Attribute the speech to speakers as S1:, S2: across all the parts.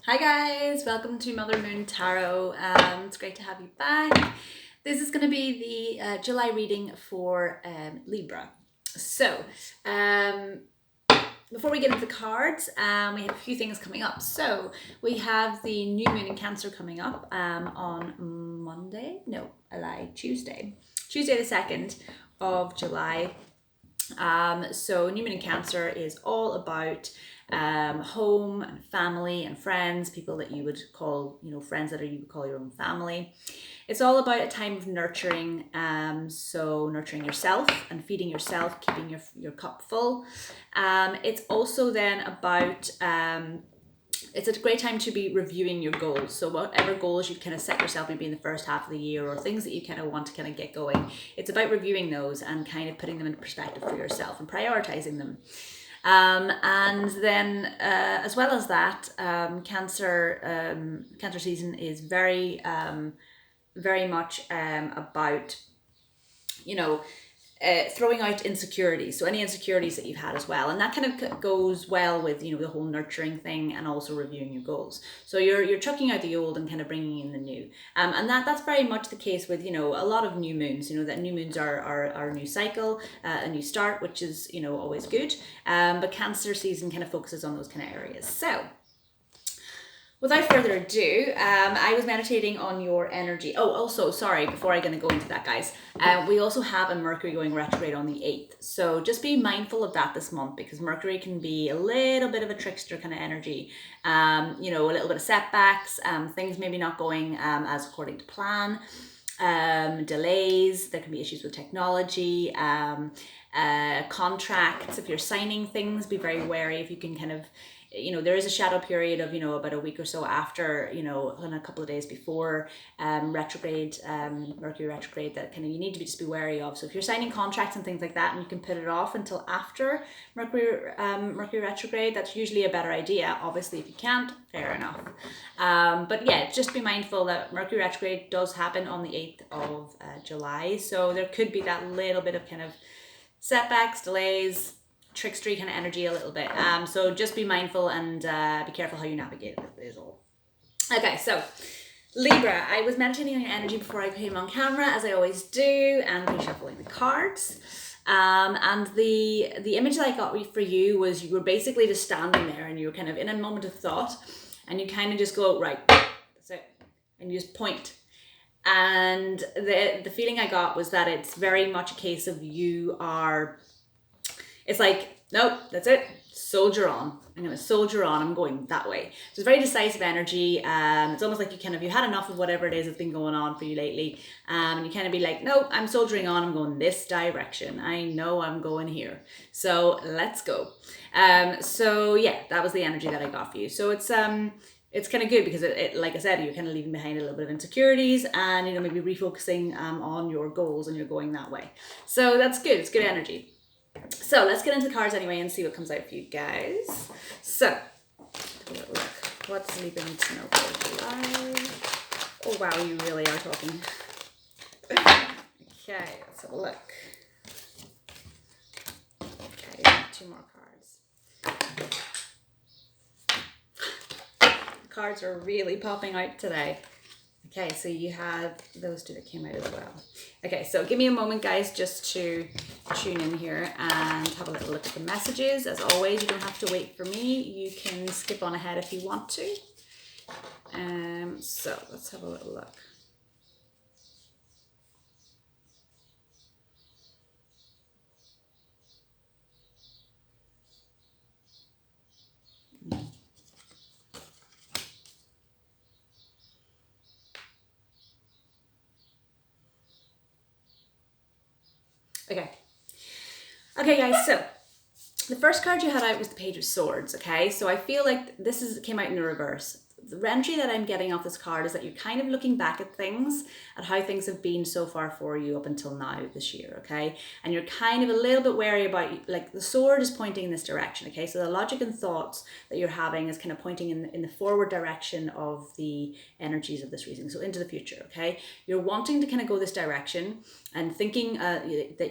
S1: Hi guys, welcome to Mother Moon Tarot. It's great to have you back. This is going to be the July reading for Libra. So, before we get into the cards, we have a few things coming up. So, we have the new moon in Cancer coming up on Monday. No, I lied, Tuesday. Tuesday the 2nd of July. So new moon in Cancer is all about home and family and friends, people that you would call, friends that you would call your own family. It's all about a time of nurturing, so nurturing yourself and feeding yourself, keeping your cup full. It's also then about it's a great time to be reviewing your goals. So whatever goals you've kind of set yourself maybe in the first half of the year, or things that you kind of want to kind of get going, it's about reviewing those and kind of putting them into perspective for yourself and prioritizing them. And then as well as that, Cancer season is very much about, throwing out insecurities. So any insecurities that you've had as well, and that kind of goes well with the whole nurturing thing and also reviewing your goals. So you're chucking out the old and kind of bringing in the new, and that's very much the case with a lot of new moons. That new moons are a new cycle, a new start, which is always good. But Cancer season kind of focuses on those kind of areas. So, without further ado, I was meditating on your energy. Oh, also, sorry, before I'm going to go into that, guys, we also have a Mercury going retrograde on the 8th. So just be mindful of that this month, because Mercury can be a little bit of a trickster kind of energy. A little bit of setbacks, things maybe not going as according to plan, delays. There can be issues with technology, contracts. If you're signing things, be very wary if you can kind of, there is a shadow period of, about a week or so after, and a couple of days before retrograde, Mercury retrograde, that kind of you need to just be wary of. So if you're signing contracts and things like that, and you can put it off until after Mercury retrograde, that's usually a better idea. Obviously, if you can't, fair enough. But yeah, just be mindful that Mercury retrograde does happen on the 8th of July. So there could be that little bit of kind of setbacks, delays, trickstery kind of energy a little bit. So just be mindful and be careful how you navigate it is all. Okay, so Libra, I was meditating on your energy before I came on camera, as I always do, and reshuffling the cards. And the image that I got for you was you were basically just standing there and you were kind of in a moment of thought, and you kind of just go, right, that's it, and you just point. And the feeling I got was that it's very much a case of it's like, nope, that's it, soldier on. I'm going to soldier on, I'm going that way. So it's very decisive energy. It's almost like you had enough of whatever it is that's been going on for you lately. And you kind of be like, nope, I'm soldiering on, I'm going this direction. I know I'm going here. So let's go. So yeah, that was the energy that I got for you. So it's kind of good because it, like I said, you're kind of leaving behind a little bit of insecurities and, maybe refocusing on your goals, and you're going that way. So that's good. It's good energy. So let's get into the cards anyway and see what comes out for you guys. So, have a little look. What's Libra need to know for July? Oh wow, you really are talking. Okay, let's have a look. Okay, 2 more cards. The cards are really popping out today. Okay, so you had those 2 that came out as well. Okay, so give me a moment, guys, just to tune in here and have a little look at the messages. As always, you don't have to wait for me. You can skip on ahead if you want to. So let's have a little look. Okay, guys, so the first card you had out was the Page of Swords, okay? So I feel like came out in the reverse. The energy that I'm getting off this card is that you're kind of looking back at things, at how things have been so far for you up until now this year, okay? And you're kind of a little bit wary about, like, the sword is pointing in this direction, okay? So the logic and thoughts that you're having is kind of pointing in the forward direction of the energies of this reading, so into the future, okay? You're wanting to kind of go this direction and thinking that,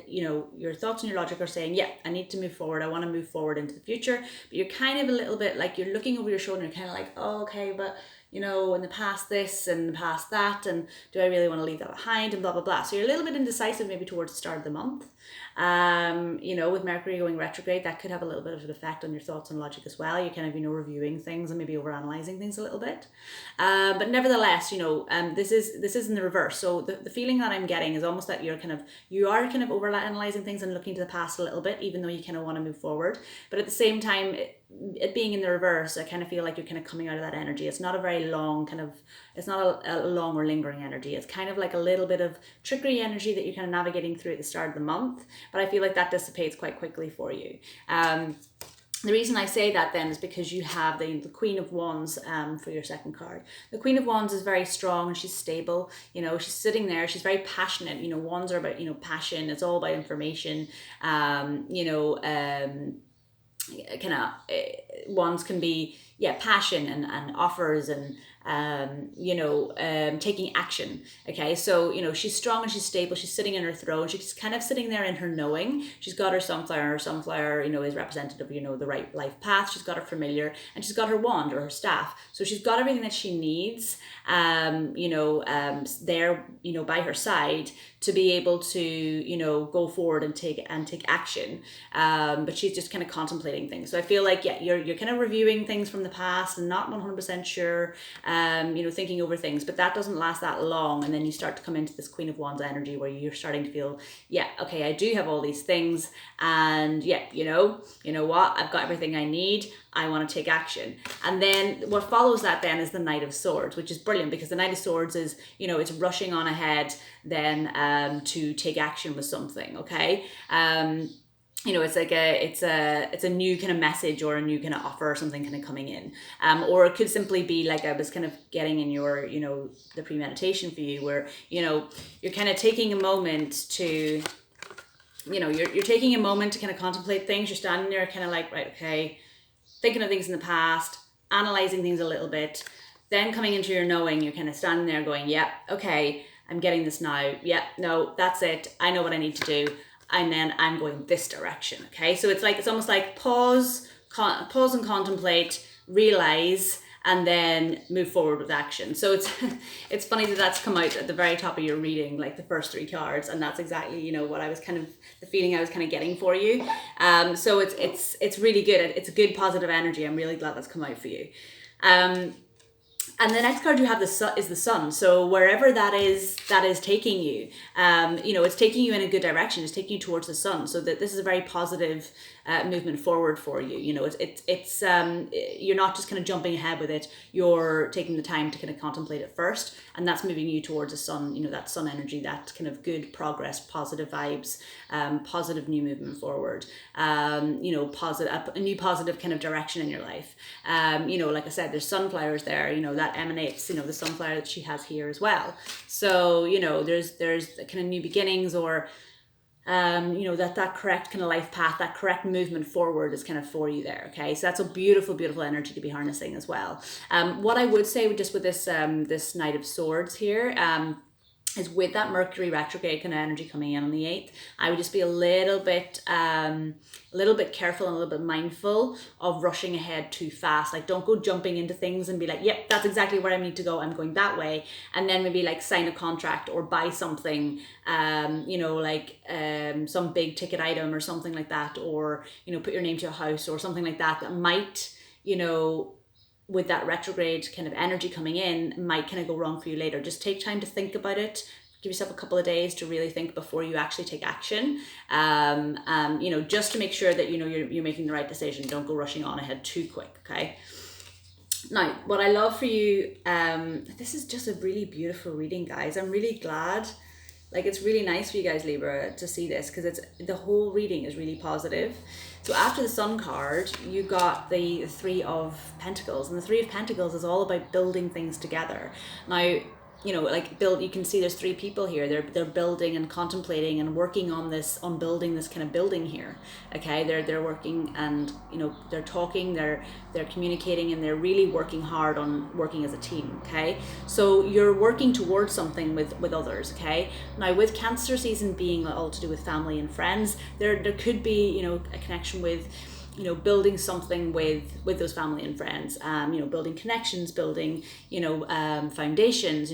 S1: your thoughts and your logic are saying, yeah, I need to move forward. I want to move forward into the future. But you're kind of a little bit like you're looking over your shoulder and you're kind of like, oh, okay, but but you know, in the past this and in the past that, and do I really want to leave that behind, and blah, blah, blah. So you're a little bit indecisive maybe towards the start of the month. You know, with Mercury going retrograde, that could have a little bit of an effect on your thoughts and logic as well. You're kind of, you know, reviewing things and maybe overanalyzing things a little bit. But nevertheless, you know, this is in the reverse. So the feeling that I'm getting is almost that you are kind of overanalyzing things and looking to the past a little bit, even though you kind of want to move forward. But at the same time, it being in the reverse, I kind of feel like you're kind of coming out of that energy. It's not a very long kind of, it's not a long or lingering energy. It's kind of like a little bit of trickery energy that you're kind of navigating through at the start of the month. But I feel like that dissipates quite quickly for you. The reason I say that then is because you have the Queen of Wands for your second card. The Queen of Wands is very strong and she's stable. You know, she's sitting there. She's very passionate. You know, Wands are about, you know, passion. It's all about information. Wands can be, passion and offers and taking action. Okay, so you know, she's strong and she's stable. She's sitting in her throne. She's kind of sitting there in her knowing. She's got her sunflower. Her sunflower, you know, is representative of, you know, the right life path. She's got her familiar, and she's got her wand or her staff. So she's got everything that she needs there, you know, by her side to be able to, you know, go forward and take action. But she's just kind of contemplating things. So I feel like, you're kind of reviewing things from the past and not 100% sure, thinking over things, but that doesn't last that long. And then you start to come into this Queen of Wands energy where you're starting to feel, okay, I do have all these things, and you know what, I've got everything I need. I want to take action. And then what follows that then is the Knight of Swords, which is brilliant because the Knight of Swords is, you know, it's rushing on ahead then to take action with something, okay? It's like it's a new kind of message or a new kind of offer or something kind of coming in. Or it could simply be like I was kind of getting in your, you know, the premeditation for you where, you know, you're kind of taking a moment to, you know, you're taking a moment to kind of contemplate things. You're standing there kind of like, right, okay, thinking of things in the past, analyzing things a little bit, then coming into your knowing, you're kind of standing there going, okay, I'm getting this now. No, that's it. I know what I need to do. And then I'm going this direction. Okay. So it's almost like pause and contemplate, realize, and then move forward with action. So it's funny that that's come out at the very top of your reading, like the first three cards, and that's exactly, you know, what I was kind of, the feeling I was kind of getting for you. So it's really good. It's a good positive energy. I'm really glad that's come out for you. And the next card you have is the Sun. So wherever that is taking you, it's taking you in a good direction. It's taking you towards the Sun. So that this is a very positive movement forward for you. You know, it's you're not just kind of jumping ahead with it. You're taking the time to kind of contemplate it first, and that's moving you towards the Sun. You know, that Sun energy, that kind of good progress, positive vibes, positive new movement forward. Positive, a new positive kind of direction in your life. Like I said, there's sunflowers there. You know, that emanates, you know, the sunflower that she has here as well. So, you know, there's kind of new beginnings or, that correct kind of life path, that correct movement forward is kind of for you there. Okay. So that's a beautiful, beautiful energy to be harnessing as well. What I would say just with this, this Knight of Swords here, is with that Mercury retrograde kind of energy coming in on the 8th, I would just be a little bit careful and a little bit mindful of rushing ahead too fast. Like, don't go jumping into things and be like, yep, that's exactly where I need to go. I'm going that way. And then maybe like sign a contract or buy something, some big ticket item or something like that, or, you know, put your name to a house or something like that might, you know, with that retrograde kind of energy coming in, might kind of go wrong for you later. Just take time to think about it. Give yourself a couple of days to really think before you actually take action. Just to make sure that, you know, you're making the right decision. Don't go rushing on ahead too quick, okay? Now, what I love for you, this is just a really beautiful reading, guys. I'm really glad. Like, it's really nice for you guys, Libra, to see this because the whole reading is really positive. So after the Sun card, you got the Three of Pentacles, and the Three of Pentacles is all about building things together. Now, you know, like you can see there's three people here. They're building and contemplating and working on building this kind of building here. Okay, they're working and, you know, they're talking, they're communicating, and they're really working hard on working as a team. Okay, so you're working towards something with others. Okay, now with Cancer season being all to do with family and friends, there could be, you know, a connection with building something with those family and friends, building connections, building, foundations,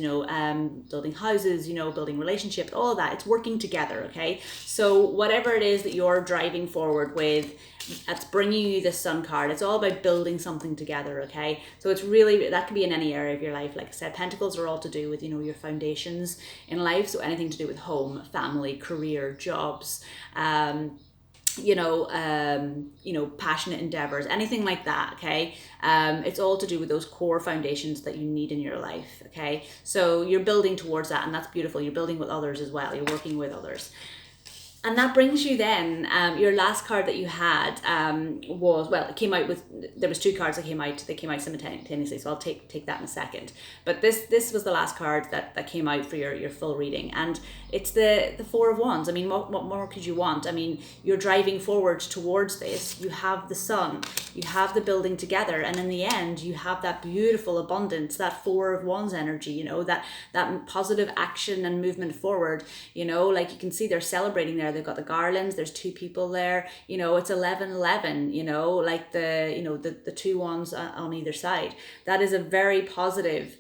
S1: building houses, building relationships, all of that. It's working together, okay? So whatever it is that you're driving forward with, that's bringing you this Sun card. It's all about building something together, okay? So it's really, that can be in any area of your life. Like I said, Pentacles are all to do with, your foundations in life. So anything to do with home, family, career, jobs, passionate endeavors, anything like that, okay? It's all to do with those core foundations that you need in your life, okay? So you're building towards that, and that's beautiful. You're building with others as well. You're working with others. And that brings you then, your last card that you had it came out with, there was two cards that came out simultaneously, so I'll take that in a second. But this was the last card that came out for your full reading, and it's the Four of Wands. I mean, what more could you want? I mean, you're driving forward towards this. You have the Sun, you have the building together, and in the end, you have that beautiful abundance, that Four of Wands energy, that positive action and movement forward, like you can see they're celebrating there. They've got the garlands, there's two people there, it's 11-11, like the two wands on either side. That is a very positive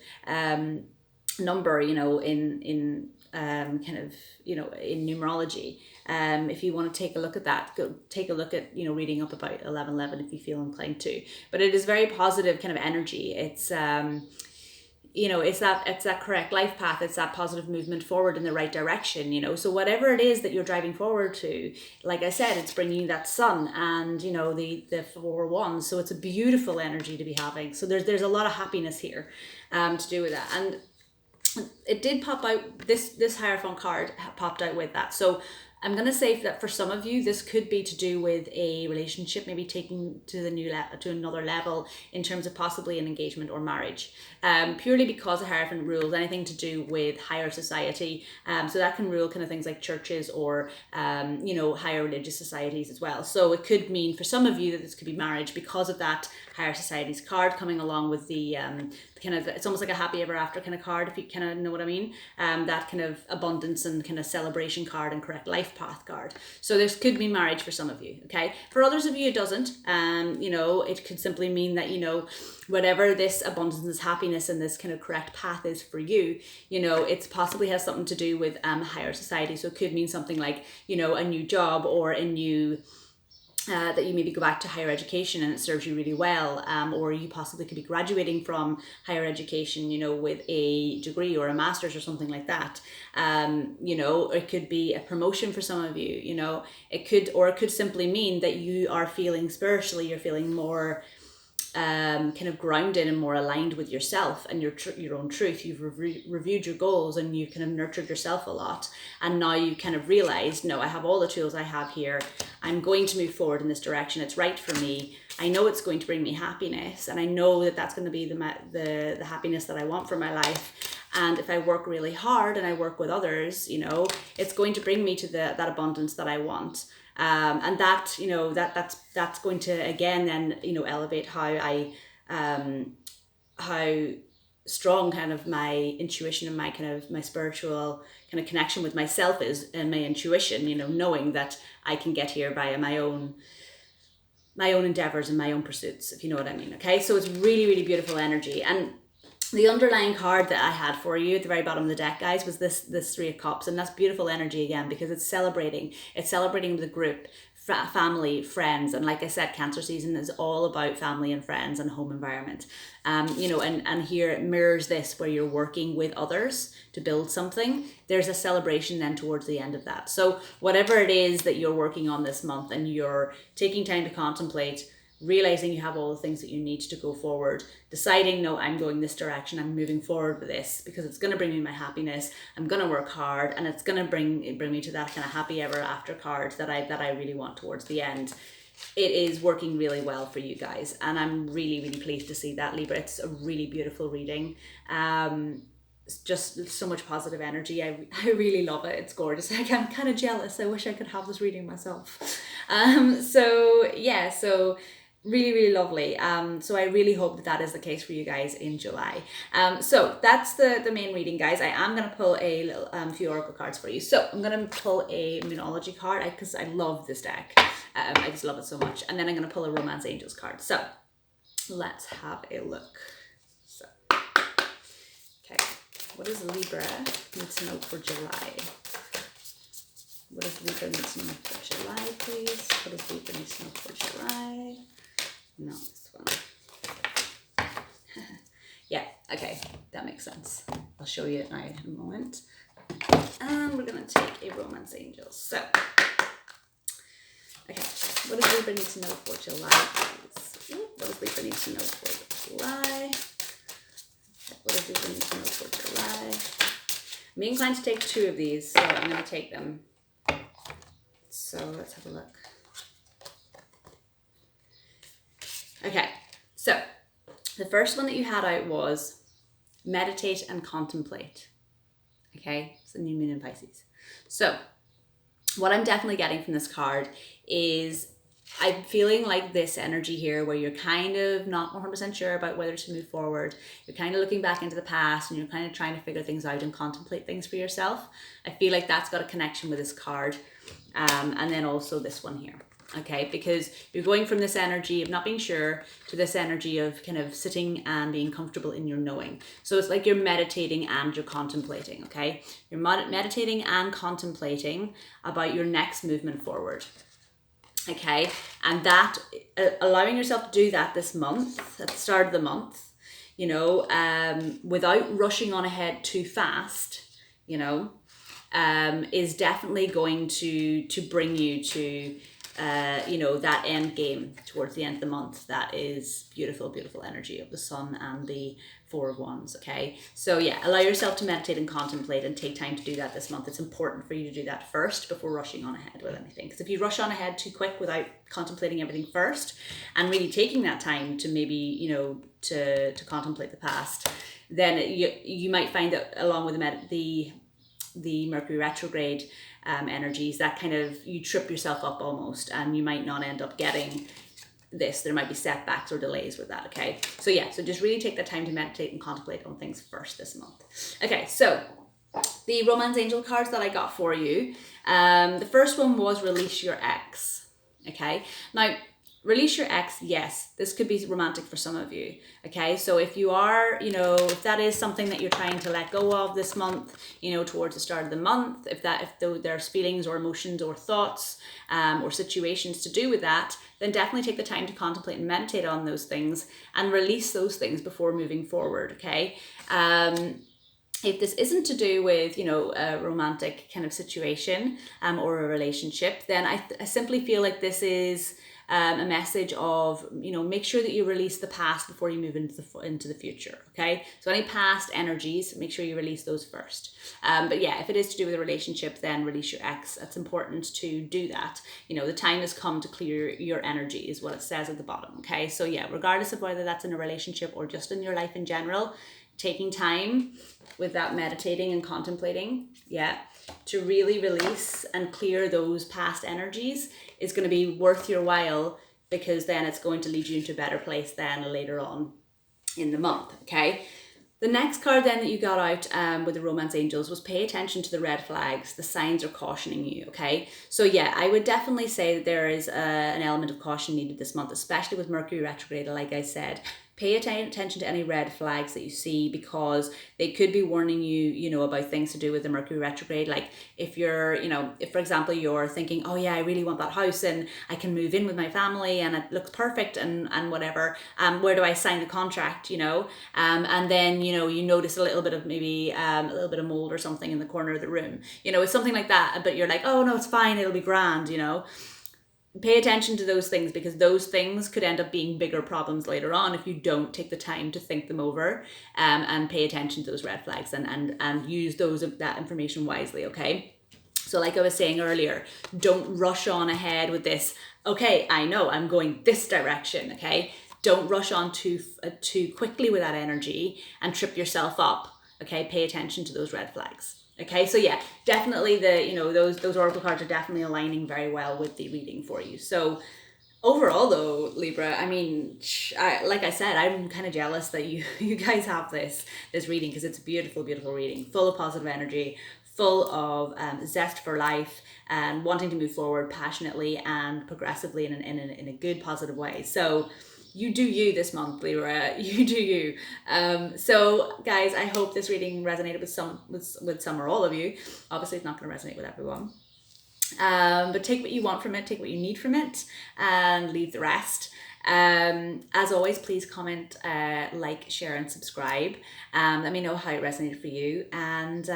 S1: number, in in numerology. If you want to take a look at that, go take a look at, reading up about 11-11 if you feel inclined to. But it is very positive kind of energy. It's it's that correct life path. It's that positive movement forward in the right direction, so whatever it is that you're driving forward to, like I said, it's bringing you that Sun and the Four Wands. So it's a beautiful energy to be having. So there's a lot of happiness here to do with that. And it did pop out, this Hierophant card popped out with that. So I'm going to say that for some of you, this could be to do with a relationship, maybe taking to another level in terms of possibly an engagement or marriage, purely because the Hierophant rules anything to do with higher society. So that can rule kind of things like churches or, higher religious societies as well. So it could mean for some of you that this could be marriage because of that higher societies card coming along with the kind of, it's almost like a happy ever after kind of card, if you kind of know what I mean. That kind of abundance and kind of celebration card and correct life path card. So this could be marriage for some of you, okay? For others of you, it doesn't. It could simply mean that, whatever this abundance, this happiness, and this kind of correct path is for you, it's possibly has something to do with higher society. So it could mean something like, a new job or a new that you maybe go back to higher education and it serves you really well, or you possibly could be graduating from higher education, with a degree or a master's or something like that. It could be a promotion for some of you, it could simply mean that you are feeling spiritually, you're feeling more kind of grounded and more aligned with yourself and your own truth. You've reviewed your goals and you've kind of nurtured yourself a lot, and now you kind of realized, no, I have all the tools I have here, I'm going to move forward in this direction, it's right for me, I know it's going to bring me happiness, and I know that that's going to be the happiness that I want for my life. And if I work really hard and I work with others, it's going to bring me to that abundance that I want. And that, that's going to, again, then, elevate how how strong kind of my intuition and my kind of my spiritual kind of connection with myself is, and my intuition, knowing that I can get here via my own endeavors and my own pursuits, if you know what I mean. Okay, so it's really, really beautiful energy. And the underlying card that I had for you at the very bottom of the deck, guys, was this Three of Cups, and that's beautiful energy again, because it's celebrating the group, family, friends, and like I said, Cancer season is all about family and friends and home environment. And here it mirrors this, where you're working with others to build something. There's a celebration then towards the end of that. So whatever it is that you're working on this month, and you're taking time to contemplate, realizing you have all the things that you need to go forward, deciding, no, I'm going this direction, I'm moving forward with this because it's going to bring me my happiness, I'm going to work hard, and it's going to bring me to that kind of happy ever after card that I really want towards the end. It is working really well for you guys, and I'm really, really pleased to see that, Libra. It's a really beautiful reading. It's just so much positive energy. I really love it. It's gorgeous. Like, I'm kind of jealous. I wish I could have this reading myself. So Really, really lovely. So I really hope that that is the case for you guys in July. So that's the main reading, guys. I am going to pull a little, few oracle cards for you. So I'm going to pull a Moonology card because I love this deck. I just love it so much. And then I'm going to pull a Romance Angels card. So let's have a look. So, okay, what does Libra need to know for July? What does Libra need to know for July, please? What does Libra need to know for July? No, this one. Yeah, okay, that makes sense. I'll show you it now in a moment. And we're going to take a Romance Angel. So, okay, what does Libra need to know for July, please? What does Libra need to know for July? Okay, what does Libra need to know for July? I'm inclined to take two of these, so I'm going to take them. So let's have a look. Okay, so the first one that you had out was meditate and contemplate. Okay, it's the new moon in Pisces. So what I'm definitely getting from this card is I'm feeling like this energy here where you're kind of not 100% sure about whether to move forward. You're kind of looking back into the past and you're kind of trying to figure things out and contemplate things for yourself. I feel like that's got a connection with this card. And then also this one here. Okay, because you're going from this energy of not being sure to this energy of kind of sitting and being comfortable in your knowing. So it's like you're meditating and you're contemplating, okay? You're meditating and contemplating about your next movement forward. Okay, and that, allowing yourself to do that this month, at the start of the month, you know, without rushing on ahead too fast, you know, is definitely going to bring you to you know, that end game towards the end of the month. That is beautiful, beautiful energy of the Sun and the Four of Wands. Okay, so yeah, allow yourself to meditate and contemplate and take time to do that this month. It's important for you to do that first before rushing on ahead with anything, because if you rush on ahead too quick without contemplating everything first and really taking that time to maybe, you know, to contemplate the past, then you might find that along with the Mercury retrograde energies, that kind of, you trip yourself up almost, and you might not end up getting this. There might be setbacks or delays with that. Okay, so yeah, so just really take the time to meditate and contemplate on things first this month. Okay, so the Romance Angel cards that I got for you, the first one was release your ex. Okay, now release your ex, yes, this could be romantic for some of you. Okay, so if you are, you know, if that is something that you're trying to let go of this month, you know, towards the start of the month, if there's feelings or emotions or thoughts or situations to do with that, then definitely take the time to contemplate and meditate on those things and release those things before moving forward. Okay, if this isn't to do with, you know, a romantic kind of situation or a relationship, then I simply feel like this is a message of, you know, make sure that you release the past before you move into the future. Okay, so any past energies, make sure you release those first. But yeah, if it is to do with a relationship, then release your ex. It's important to do that. You know, the time has come to clear your energy is what it says at the bottom. Okay, so yeah, regardless of whether that's in a relationship or just in your life in general, taking time with that meditating and contemplating, yeah, to really release and clear those past energies is going to be worth your while, because then it's going to lead you into a better place then later on in the month. Okay, the next card then that you got out with the Romance Angels was pay attention to the red flags. The signs are cautioning you. Okay, so yeah, I would definitely say that there is an element of caution needed this month, especially with Mercury retrograde. Like I said, pay attention to any red flags that you see, because they could be warning you, you know, about things to do with the Mercury retrograde. Like if you're, you know, if for example you're thinking, oh yeah, I really want that house and I can move in with my family and it looks perfect and whatever, where do I sign the contract, you know, and then, you know, you notice a little bit of maybe a little bit of mold or something in the corner of the room, you know, it's something like that, but you're like, oh no, it's fine, it'll be grand, you know. Pay attention to those things, because those things could end up being bigger problems later on if you don't take the time to think them over and pay attention to those red flags and use that information wisely. Okay, so like I was saying earlier, don't rush on ahead with this. Okay, I know I'm going this direction. Okay, don't rush on too quickly with that energy and trip yourself up. Okay, pay attention to those red flags. Okay, so yeah, definitely those oracle cards are definitely aligning very well with the reading for you. So Overall though, Libra, I mean, like I said, I'm kind of jealous that you you guys have this reading, because it's a beautiful, beautiful reading, full of positive energy, full of zest for life, and wanting to move forward passionately and progressively in a good, positive way. So you do you this month, Libra. You do you. So guys, I hope this reading resonated with some or all of you. Obviously, it's not going to resonate with everyone. But take what you want from it, take what you need from it, and leave the rest. As always, please comment, like, share, and subscribe. Let me know how it resonated for you, and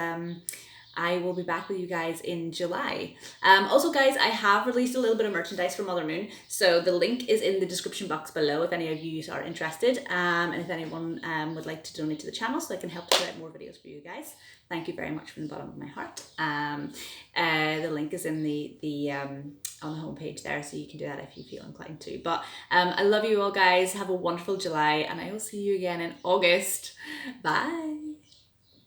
S1: I will be back with you guys in July. Also, guys, I have released a little bit of merchandise for Mother Moon, so the link is in the description box below if any of you are interested, and if anyone would like to donate to the channel so I can help to put out more videos for you guys. Thank you very much from the bottom of my heart. The link is in the on the homepage there, so you can do that if you feel inclined to. But I love you all, guys. Have a wonderful July, and I will see you again in August. Bye.